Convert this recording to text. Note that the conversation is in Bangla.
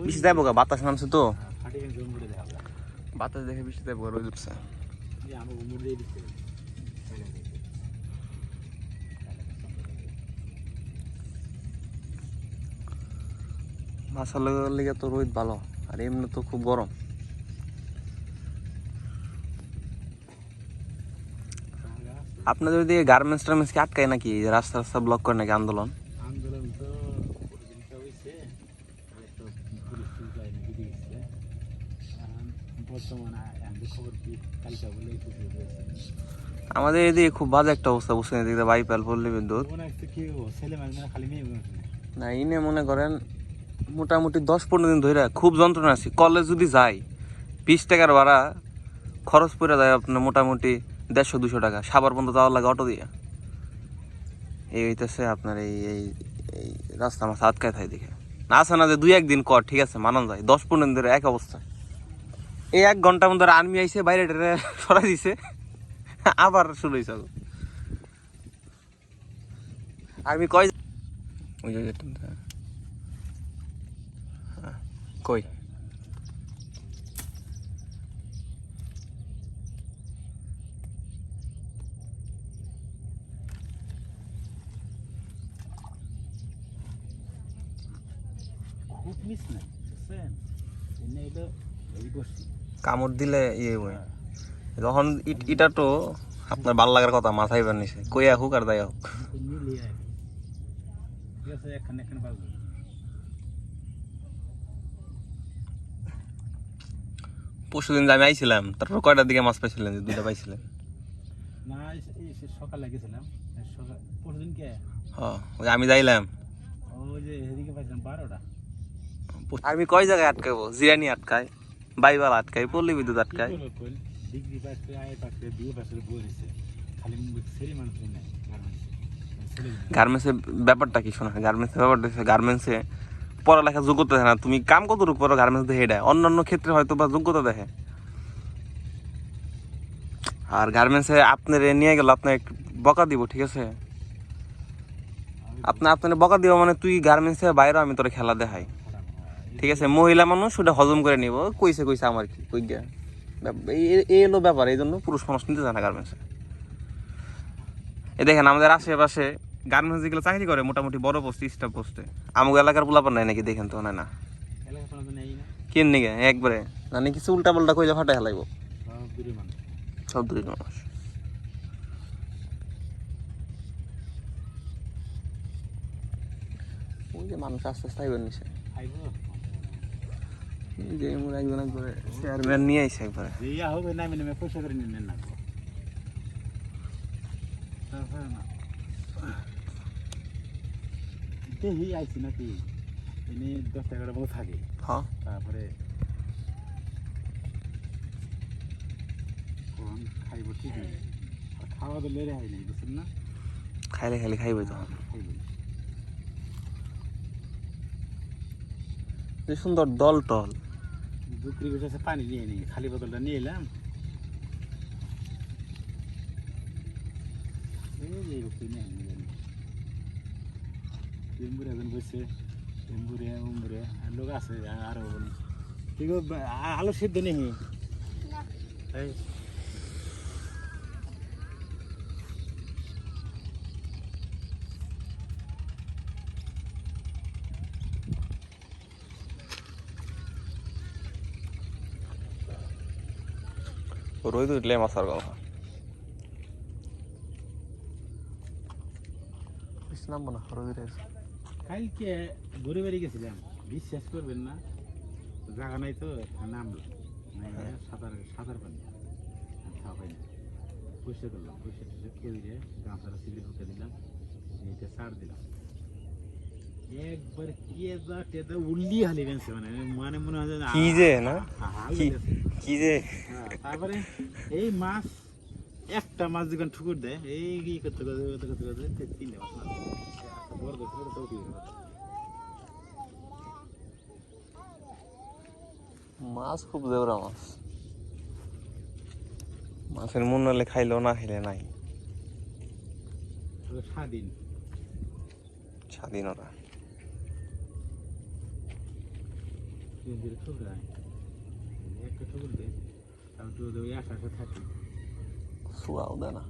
বৃষ্টি যাবো গা, বাতাস নামছে তো, বাতাস দেখে বৃষ্টি যাবো, রোদ উঠছে। মাছের লেগে তো রোদ ভালো, আর এমনি তো খুব গরম। আপনাদের ওইদিকে গার্মেন্টস টার্মেন্টস কি আটকায় নাকি, রাস্তা রাস্তা ব্লক করে নাকি আন্দোলন? আমাদের এদিকে খুব বাজে একটা অবস্থা, বুঝছেন, এদিকে বাইপাল পল্লী বিদ্যুৎ না, ইনে মনে করেন মোটামুটি 10-15 দিন ধরে খুব যন্ত্রণা আছি। কলেজ যদি যাই 20 টাকার ভাড়া খরচ পড়ে যায় আপনার মোটামুটি 150-200 টাকা, সাবার পর্যন্ত যাওয়ার লাগে অটো দিয়ে। এই হইতেছে আপনার এই এই এই রাস্তা আমার আটকায় থাকে দেখে। না আছে না যে 2-1 দিন কর, ঠিক আছে মানান যায়, 10-15 দিন ধরে এক অবস্থা। এই 1 ঘন্টার মধ্যে আর্মি আইসে বাইরে সরাই দিছে, আবার শুরু হয়েছে। আর্মি কয় কই কামড় দিলে ইয়ে হয় যখন ইটা তো আপনার ভাল লাগার কথা মাথায় বানিয়েছে, কই হোক আর দায় হোক। পরশুদিন আমি আইছিলাম, তারপর কয়টার দিকে মাছ পাইছিলেন? 2টা পাইছিলেন? সকালে গেছিলাম, পরশুদিনকে আমি যাইলাম। আমি কয় জায়গায় আটকাবো, জিরানি আটকায়, বাইবাল আটকায়, পল্লী বিদ্যুৎ আটকায়। গার্মেন্টসের ব্যাপারটা কি শোনা, গার্মেন্টসের ব্যাপারটা গার্মেন্টসে পড়ালেখা যোগ্যতা দেখে না, তুমি কাম কতটুকু পড়ো গার্মেন্টস দেখে এটা, অন্যান্য ক্ষেত্রে হয়তো বা যোগ্যতা দেখে। আর গার্মেন্টসে আপনার নিয়ে গেল, আপনার বকা দিব, ঠিক আছে, আপনার বকা দিব মানে তুই গার্মেন্টসে বাইরে আমি তোর খেলা দেখাই, ঠিক আছে। মহিলা মানুষ ওটা হজম করে নিব, কইছে আমার কি কই গিয়া, এই হলো ব্যাপার। এই জন্য পুরুষ মানুষ নিতে যায় না গার্মেন্টসে। এই দেখেন আমাদের আশেপাশে গার্মেন্টস যেগুলো চাকরি করে মোটামুটি বড় পোস্টে, স্টাফ পোস্টে, আমাকে এলাকার পোলাপান নাই নাকি, দেখেন তো না কেন নিগে একবারে না কিছু উল্টা পাল্টা কইলে ফাটাই হেলাইব, সব দূরের মানুষ। ওই যে মানুষ আস্তে আস্তে আইবার নিছে, যে একজন একবারে চেয়ারম্যান নিয়ে আইছে একবারে। পয়সা করে নিন না, দেখি আইসি নাকি এনে 10-11 মতো থাকে। হ্যাঁ, তারপরে খাইব ঠিক নেই, খাওয়া তো লেরে হয় নাই, বুঝছেন না, খাইলে খাইলে খাইব তখন। যে সুন্দর দল টল বিক্রি করছে, পানি নিয়ে নিই, খালি বোতলটা নিয়ে এলাম। বসে উমরে লোক আছে আরো ঠিক আলু সিদ্ধ নেই। রোদ উঠলে মাছার কথা নামবো না, রোদ কালকে ঘুরে বেড়ে গেছিলাম, বিশ্বাস করবেন না, জায়গা নাই তো নামলাম, সাঁতার পানি খাওয়া পাইনি, পরিষ্কার করলাম, পরিষ্কার করে দিয়ে গামছাটা সিলে ঢুকে দিলাম, এইটা ছাড় দিলাম, একবার টেদা উল্লি হালি গেছে, মানে মনে হয় কি যে না কি যে। তারপরে এই মাছ একটা মাছ যখন ঠুকুর দেয়, এই করতে করতে করতে করতে 3 মাছ বড় মাছ খুব দেওরা মাছ, মাছের মন হলে খাইলেও না খাইলে নাই, স্বাধীনতা। সিএনজির ঠুকরায় একটা ঠুকুর দে আমি তো ওই আশা থাকি শোয়াও দেয় না